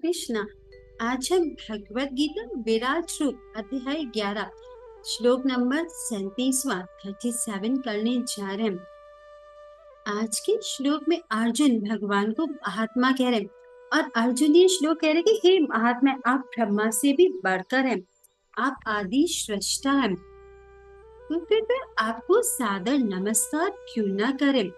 कृष्णा। आज हम भगवत गीता विराट रूप अध्याय 11 श्लोक नंबर 37 करने जा रहे हैं। आज के श्लोक में अर्जुन भगवान को महात्मा कह रहे हैं और अर्जुन ये श्लोक कह रहे हैं कि हे महात्मा, आप ब्रह्मा से भी बढ़कर हैं, आप आदि सृष्टा हैं। तो फिर आपको सादर नमस्कार क्यों ना करें।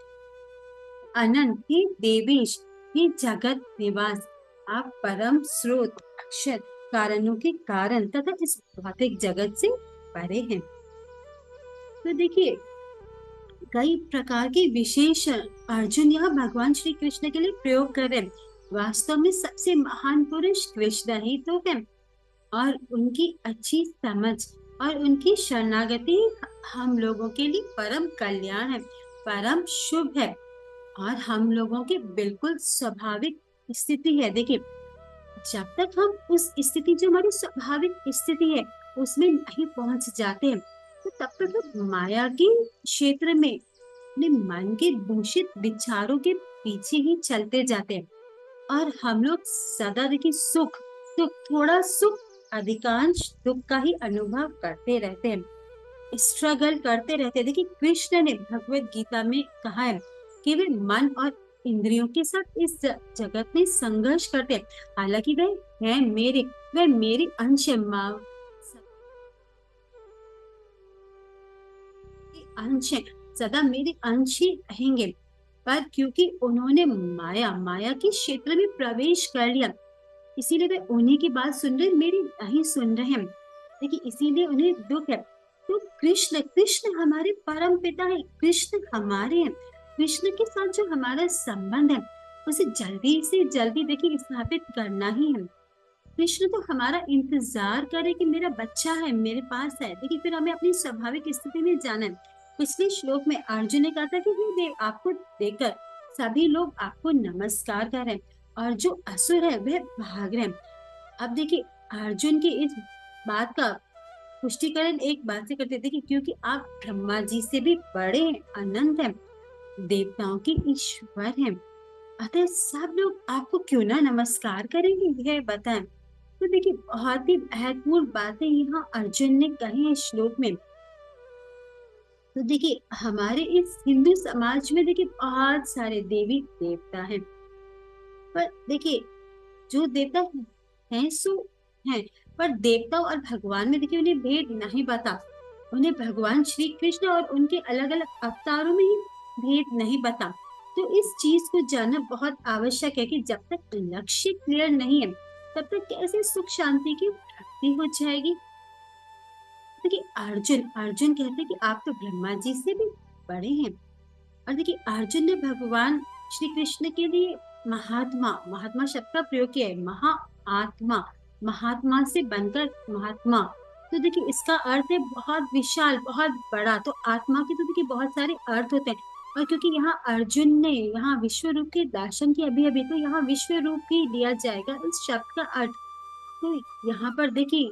अनंत हे देवेश, हे जगत निवास, आप परम स्रोत अक्षर कारणों के कारण तथा इस भौतिक जगत से परे हैं। तो देखिए, कई प्रकार के विशेषण अर्जुन यहाँ भगवान श्री कृष्ण के लिए प्रयोग कर रहे हैं। वास्तव में सबसे महान पुरुष कृष्ण ही तो है और उनकी अच्छी समझ और उनकी शरणागति हम लोगों के लिए परम कल्याण है, परम शुभ है और हम लोगों की बिल्कुल स्वाभाविक स्थिति है। देखिए, जब तक हम उस स्थिति, जो हमारी स्वाभाविक स्थिति है, उसमें नहीं पहुंच जाते हैं, तो तब तक हम माया के क्षेत्र में अपने मन के दूषित विचारों के पीछे ही चलते जाते हैं और हम लोग सदा देखिए सुख सुख थोड़ा सुख अधिकांश दुख का ही अनुभव करते रहते हैं, स्ट्रगल करते रहते हैं। देखिए, कृष्ण ने भगवत गीता में कहा है कि वे मन और इंद्रियों के साथ इस जगत में संघर्ष करते हैं। हालांकि वह मेरे अंश है, अंश है, सदा मेरे अंश ही रहेंगे। पर क्योंकि उन्होंने माया के क्षेत्र में प्रवेश कर लिया, इसीलिए वे उन्हीं की बात सुन रहे, मेरी नहीं सुन रहे हैं। देखिए, इसीलिए उन्हें दुख है। तो कृष्ण कृष्ण हमारे परम पिता है, कृष्ण हमारे हैं। कृष्ण के साथ जो हमारा संबंध है, उसे जल्दी से जल्दी देखिए स्थापित करना ही है। कृष्ण तो हमारा इंतजार करे कि मेरा बच्चा है, मेरे पास है। देखिए, फिर हमें अपनी स्वाभाविक स्थिति में जाना है। पिछले श्लोक में अर्जुन ने कहा था कि हे देव, आपको देखकर सभी लोग आपको नमस्कार कर रहे हैं और जो असुर है वह भाग रहे हैं। अब देखिए, अर्जुन की इस बात का पुष्टिकरण एक बात से करते थे कि क्योंकि आप ब्रह्मा जी से भी बड़े हैं, अनंत हैं, देवताओं के ईश्वर हैं, अतः सब लोग आपको क्यों ना नमस्कार करेंगे, यह बताएं। तो देखिए, बहुत ही महत्वपूर्ण बातें यहाँ अर्जुन ने कही है श्लोक में। तो देखिए, हमारे इस हिंदू समाज में देखिए बहुत सारे देवी देवता हैं, पर देखिए जो देवता हैं सो हैं, पर देवता और भगवान में देखिए उन्हें भेद नहीं बता। उन्हें भगवान श्री कृष्ण और उनके अलग अलग अवतारों में ही भेद नहीं बता। तो इस चीज को जानना बहुत आवश्यक है कि जब तक लक्ष्य क्लियर नहीं है, तब तक कैसे सुख शांति की प्राप्ति हो जाएगी। देखिए, अर्जुन अर्जुन कहते हैं कि आप तो ब्रह्मा जी से भी बड़े हैं। और देखिए, अर्जुन ने भगवान श्री कृष्ण के लिए महात्मा महात्मा शब्द का प्रयोग किया है। महाआत्मा, महात्मा से बनकर महात्मा। तो देखिए, इसका अर्थ है बहुत विशाल, बहुत बड़ा। तो आत्मा के तो देखिए बहुत सारे अर्थ होते हैं, और क्योंकि यहाँ अर्जुन ने यहाँ विश्व रूप के दर्शन की अभी तो यहाँ विश्व रूप ही लिया जाएगा इस शब्द का अर्थ। तो यहाँ पर देखिए,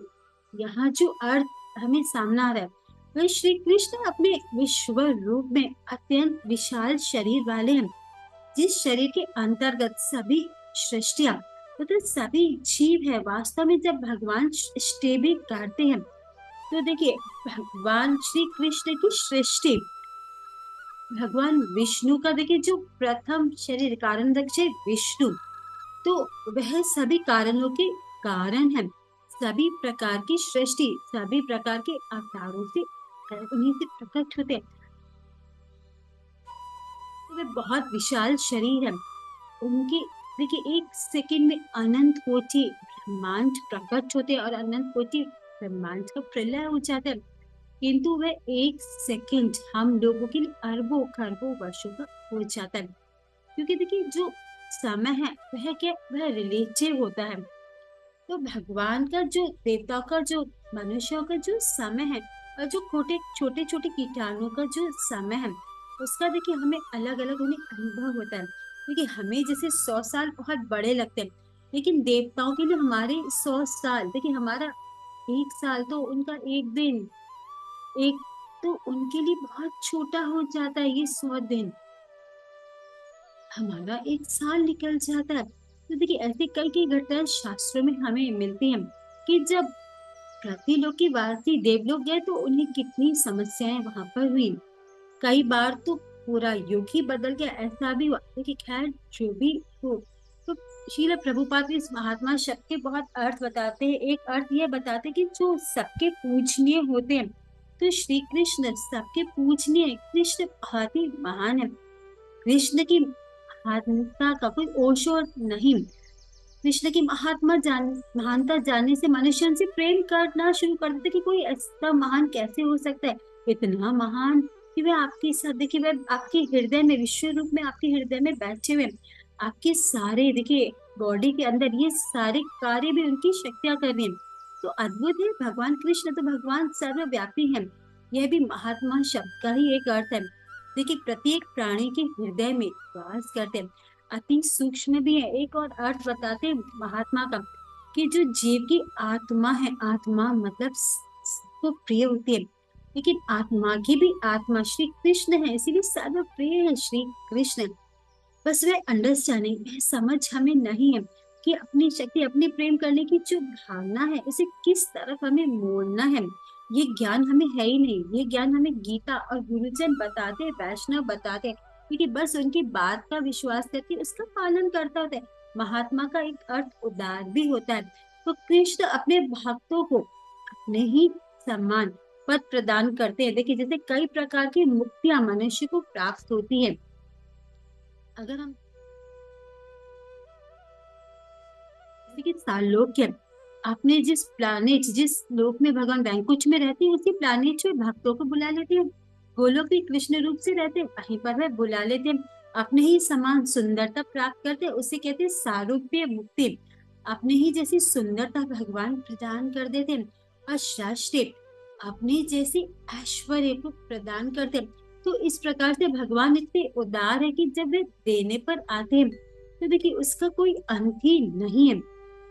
यहाँ जो अर्थ हमें सामने आ रहा है, वह श्री कृष्ण अपने विश्व रूप में अत्यंत विशाल शरीर वाले हैं, जिस शरीर के अंतर्गत सभी सृष्टियां तथा सभी जीव है। वास्तव में जब भगवान सृष्टि भी करते हैं, तो देखिए भगवान श्री कृष्ण की सृष्टि भगवान विष्णु का देखिए जो प्रथम शरीर कारण विष्णु, तो वह सभी कारणों के कारण है। सभी प्रकार की सृष्टि सभी प्रकार के अवतारों से उन्हीं से प्रकट होते हैं। तो वे बहुत विशाल शरीर है। उनके देखिए एक सेकंड में अनंत कोटि ब्रह्मांड प्रकट होते हैं और अनंत कोटि ब्रह्मांड का प्रलय हो जाता है। किंतु वह एक सेकंड हम लोगों के लिए अरबों खरबों वर्षों का हो जाता है। क्योंकि देखिए जो समय है वह क्या, वह रिलेटिव होता है। तो भगवान का जो, देवताओं का जो, मनुष्यों का जो समय है, और जो छोटे छोटे कीटाणुओं का जो समय है, उसका देखिए हमें अलग अलग उन्हें अनुभव होता है। देखिए, हमें जैसे 100 साल बहुत बड़े लगते हैं, लेकिन देवताओं के लिए हमारे 100 साल देखिए हमारा 1 साल, तो उनका एक दिन, एक, तो उनके लिए बहुत छोटा हो जाता है। ये 100 दिन हमारा 1 साल निकल जाता है। तो देखिए ऐसी कई कई घटनाएं शास्त्रों में हमें मिलती हैं कि जब पृथ्वीलोकीवासी देवलोक गए तो उन्हें कितनी समस्याएं वहां पर हुई। कई बार तो पूरा युग ही बदल गया, ऐसा भी हुआ। देखिए खैर जो भी हो, तो श्रील प्रभुपाद इस महात्मा शब्द के बहुत अर्थ बताते हैं। एक अर्थ यह बताते हैं कि जो सबके पूजनीय होते हैं, तो श्री कृष्ण सबके पूजनीय, कृष्ण बहुत ही महान है। कृष्ण की महानता का कोई ओशोर नहीं। कृष्ण की महानता जानने से मनुष्य उनसे प्रेम करना शुरू कर देते कि कोई ऐसा महान कैसे हो सकता है, इतना महान कि वह आपके साथ, देखिए वह आपके हृदय में, विश्व रूप में आपके हृदय में बैठे हुए, आपके सारे देखिए बॉडी के अंदर ये सारे कार्य भी उनकी शक्तियां कर रही हैं। तो अद्भुत है भगवान कृष्ण, तो भगवान सर्वव्यापी है। यह भी महात्मा शब्द का ही एक अर्थ है। देखिए प्रत्येक प्राणी के हृदय में वास करते हैं, अति सूक्ष्म भी है। एक और अर्थ बताते हैं महात्मा का कि जो जीव की आत्मा है, आत्मा मतलब सबको प्रिय होती है, लेकिन आत्मा की भी आत्मा श्री कृष्ण है, इसीलिए सर्व प्रिय है श्री कृष्ण। बस वह अंडरस्टैंडिंग, वह समझ हमें नहीं है कि अपनी शक्ति, अपने प्रेम करने की जो भावना है उसे किस तरफ हमें मोड़ना है। ये ज्ञान हमें है ही नहीं। ये ज्ञान हमें गीता और गुरुजन बताते, वैष्णव बताते, क्योंकि बस उनकी बात का विश्वास करके उसका पालन करता होता है। महात्मा का एक अर्थ उदार भी होता है। तो कृष्ण अपने भक्तों को अपने ही सम्मान पद प्रदान करते हैं। देखिए जैसे कई प्रकार की मुक्तियां मनुष्य को प्राप्त होती है। अगर हम कि सालोक्य, आपने जिस प्लानेट, जिस लोक में भगवान वैकुंठ में रहते हैं, उसी प्लानेट से भक्तों को बुला लेते हैं। गोलोक भी कृष्ण रूप से रहते हैं, वहीं पर वह बुला लेते हैं। अपने ही समान सुंदरता प्राप्त करते हैं, उसे कहते हैं सारूप्य मुक्ति। अपने ही जैसी सुंदरता भगवान प्रदान कर देते हैं। और शाश्वत अपने जैसे ऐश्वर्य को प्रदान करते हैं। तो इस प्रकार से भगवान इतने उदार है कि जब वे देने पर आते हैं तो देखिए उसका कोई अंत ही नहीं है।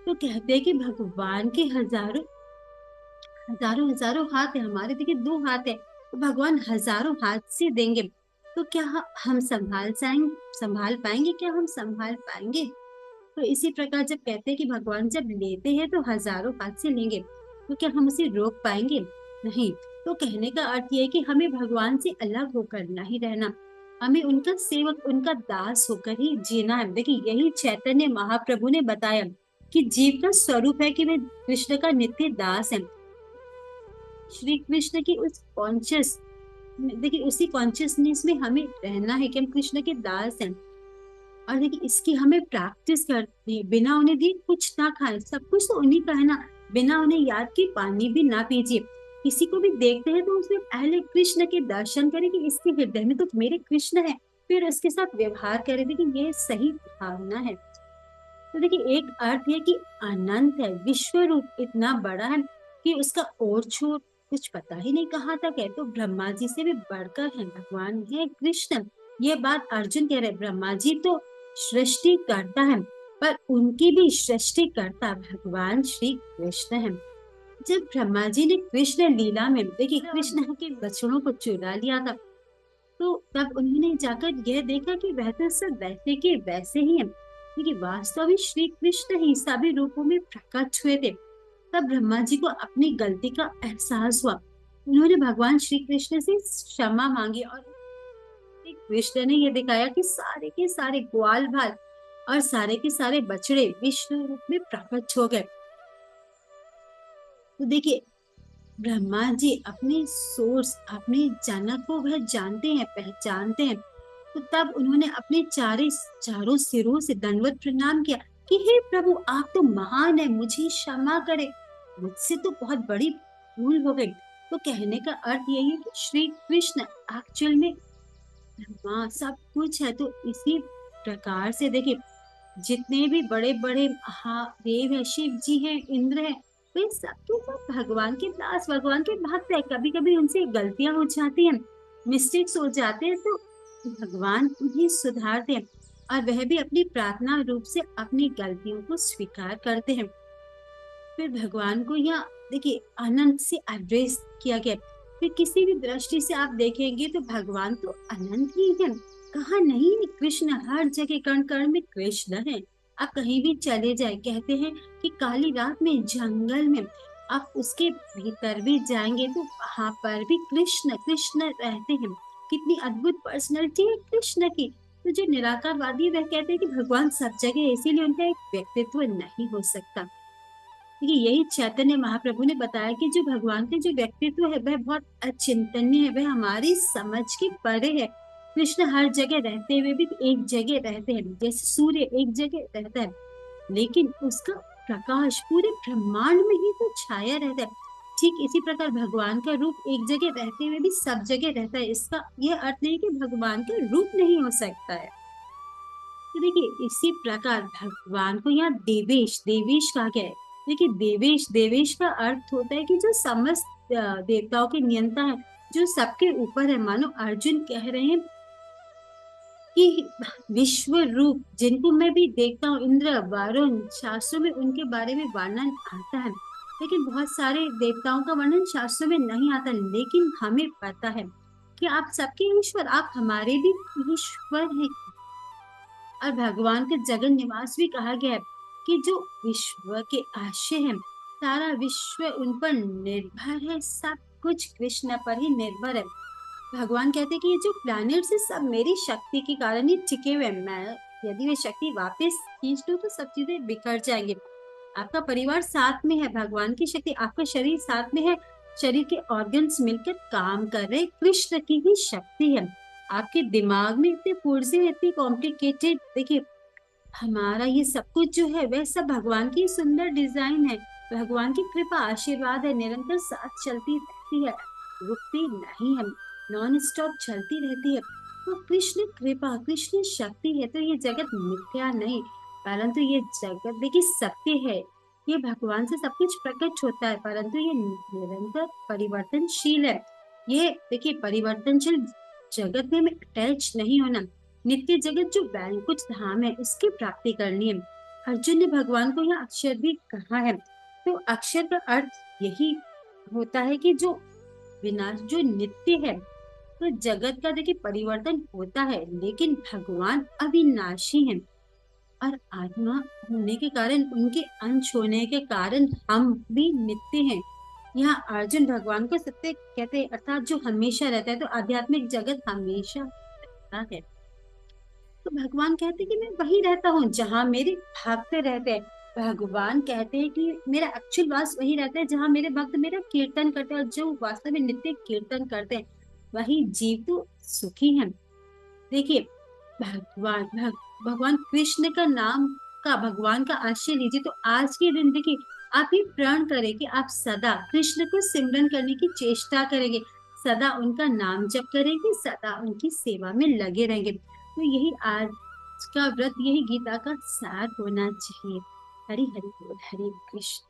तो कहते हैं कि भगवान के हजारों हजारों हजारों हाथ है, हमारे देखिए दो हाथ है, तो भगवान हजारों हाथ से देंगे। तो क्या हम संभाल पाएंगे? क्या हम संभाल पाएंगे? तो इसी प्रकार जब कहते हैं कि भगवान जब लेते हैं तो हजारों हाथ से लेंगे, तो क्या हम उसे रोक पाएंगे? नहीं। तो कहने का अर्थ यह है कि हमें भगवान से अलग होकर नहीं रहना, हमें उनका सेवक, उनका दास होकर ही जीना है। देखिए यही चैतन्य महाप्रभु ने बताया कि जीव का स्वरूप है कि वे कृष्ण का नित्य दास है। श्री कृष्ण की उस कॉन्शियस, देखिए उसी कॉन्शियसनेस में हमें रहना है कि हम कृष्ण के दास हैं। और देखिए इसकी हमें प्रैक्टिस करनी है। बिना उन्हें दिए कुछ ना खाए, सब कुछ तो उन्हीं का है ना। बिना उन्हें याद के पानी भी ना पीजिए। किसी को भी देखते हैं तो उसमें पहले कृष्ण के दर्शन करें कि इसके हृदय में तो मेरे कृष्ण है, फिर उसके साथ व्यवहार करें। देखिए ये सही भावना है। तो देखिए एक अर्थ है कि अनंत है, विश्व रूप इतना बड़ा है कि उसका और छोर कुछ पता ही नहीं कहाँ तक है। तो ब्रह्मा जी से भी बढ़कर है भगवान है कृष्ण। ये बात अर्जुन कह रहे, ब्रह्मा जी तो सृष्टि करता है, पर उनकी भी सृष्टि करता भगवान श्री कृष्ण है। जब ब्रह्मा जी ने कृष्ण लीला में देखिए कृष्ण के बछड़ों को चुरा लिया था, तो तब उन्होंने जाकर यह देखा कि वह तो सब वैसे के वैसे ही है, क्योंकि वास्तव में श्री कृष्ण ही सभी रूपों में प्रकट हुए थे। तब ब्रह्मा जी को अपनी गलती का एहसास हुआ। उन्होंने भगवान श्री कृष्ण से क्षमा मांगी और श्री कृष्ण ने यह दिखाया कि सारे के सारे ग्वाल बाल और सारे के सारे बछड़े विष्णु रूप में प्रकट हो गए। तो देखिए ब्रह्मा जी अपने सोर्स, अपने जनक को वह जानते हैं, पहचानते हैं। तो तब उन्होंने अपने चारों सिरों से दंडवत प्रणाम किया कि हे प्रभु आप तो महान है, मुझे क्षमा करें, मुझसे तो बहुत बड़ी भूल हो गई। तो कहने का अर्थ यही है कि श्री कृष्ण एक्चुअल में ब्रह्मा सब कुछ है। तो इसी प्रकार से देखिए जितने भी बड़े बड़े महादेव है, शिव जी हैं, इंद्र है, वे सबके सब भगवान के दास, भगवान के भक्त है। कभी कभी उनसे गलतियां हो जाती हैं, मिस्टेक्स हो जाते हैं, तो भगवान उन्हें सुधारते हैं और वह भी अपनी प्रार्थना रूप से अपनी गलतियों को स्वीकार करते हैं। फिर भगवान को यहाँ देखिए अनंत से एड्रेस किया गया। फिर किसी भी दृष्टि से आप देखेंगे तो भगवान तो अनंत ही है, कहाँ नहीं है कृष्ण, हर जगह कण कण में कृष्ण है। आप कहीं भी चले जाए, कहते हैं कि काली रात में जंगल में आप उसके भीतर भी जाएंगे तो वहां पर भी कृष्ण कृष्ण रहते हैं। कितनी अद्भुत पर्सनैलिटी है कृष्ण की। तो जो निराकारवादी है, वह कहते हैं कि भगवान सब जगह है, इसीलिए उनका एक व्यक्तित्व नहीं हो सकता। देखिए यही चैतन्य महाप्रभु ने बताया कि जो भगवान का जो व्यक्तित्व है वह बहुत अचिंतनीय है, वह हमारी समझ के परे है। कृष्ण हर जगह रहते हुए भी एक जगह रहते हैं, जैसे सूर्य एक जगह रहता है लेकिन उसका प्रकाश पूरे ब्रह्मांड में ही तो छाया रहता है। ठीक इसी प्रकार भगवान का रूप एक जगह रहते हुए भी सब जगह रहता है। इसका यह अर्थ नहीं कि भगवान का रूप नहीं हो सकता है। तो देखिए इसी प्रकार भगवान को यहाँ देवेश देवेश कहा गया है। देखिए देवेश देवेश का अर्थ होता है कि जो समस्त देवताओं के नियंता है, जो सबके ऊपर है। मानो अर्जुन कह रहे हैं कि विश्व रूप जिनको मैं भी देखता हूँ, इंद्र वरुण, शास्त्रों में उनके बारे में वर्णन आता है। लेकिन बहुत सारे देवताओं का वर्णन शास्त्रों में नहीं आता, लेकिन हमें पता है कि आप सबके ईश्वर, आप हमारे भी ईश्वर हैं। और भगवान के जगन निवास भी कहा गया है कि जो विश्व के आश्रय हैं, सारा विश्व उन पर निर्भर है, सब कुछ कृष्ण पर ही निर्भर है। भगवान कहते हैं कि ये जो प्लैनेट है सब मेरी शक्ति के कारण ही टिके हुए हैं। मैं यदि वे शक्ति वापस खींच लूं तो सब चीजें बिखर जाएंगे। आपका परिवार साथ में है, भगवान की शक्ति, आपका शरीर साथ में है, शरीर के ऑर्गन्स मिलकर काम कर रहे, कृष्ण की ही शक्ति है। आपके दिमाग में इतने पुर्जे, इतनी कॉम्प्लिकेटेड, देखिए हमारा ये सब कुछ जो है वह सब भगवान की सुंदर डिजाइन है। भगवान की कृपा आशीर्वाद है, निरंतर साथ चलती रहती है, रुकती नहीं है, नॉन स्टॉप चलती रहती है। तो कृष्ण कृपा, कृष्ण शक्ति है, तो ये जगत मिथ्या नहीं, परंतु ये जगत देखिए सत्य है। ये भगवान से सब कुछ प्रकट होता है, परंतु ये निरंतर परिवर्तनशील है। ये देखिए परिवर्तनशील जगत में हमें अटैच नहीं होना। नित्य जगत जो वैकुंठ धाम है उसकी प्राप्ति करनी है। अर्जुन ने भगवान को यहाँ अक्षर भी कहा है। तो अक्षर का अर्थ यही होता है कि जो विनाश, जो नित्य है। तो जगत का देखिए परिवर्तन होता है, लेकिन भगवान अविनाशी हैं और आत्मा होने के कारण, उनके अंश होने के कारण हम भी नित्य हैं। यहाँ अर्जुन भगवान को सत्य कहते हैं, अर्थात जो हमेशा रहता है। तो आध्यात्मिक जगत हमेशा रहता है। तो भगवान कहते हैं कि मैं वही रहता हूँ जहाँ मेरे भक्त रहते हैं। भगवान कहते हैं कि मेरा एक्चुअल वास वही रहता है जहाँ मेरे भक्त मेरा कीर्तन करते हैं, और जो वास्तव में नित्य कीर्तन करते हैं वही जीव तो सुखी हैं। देखिए भगवान कृष्ण का नाम का, भगवान का आश्रय लीजिए। तो आज के दिन देखिए आप ये प्रण करें कि आप सदा कृष्ण को सिमरन करने की चेष्टा करेंगे, सदा उनका नाम जप करेंगे, सदा उनकी सेवा में लगे रहेंगे। तो यही आज का व्रत, यही गीता का सार होना चाहिए। हरि हरि बोल, हरे कृष्ण।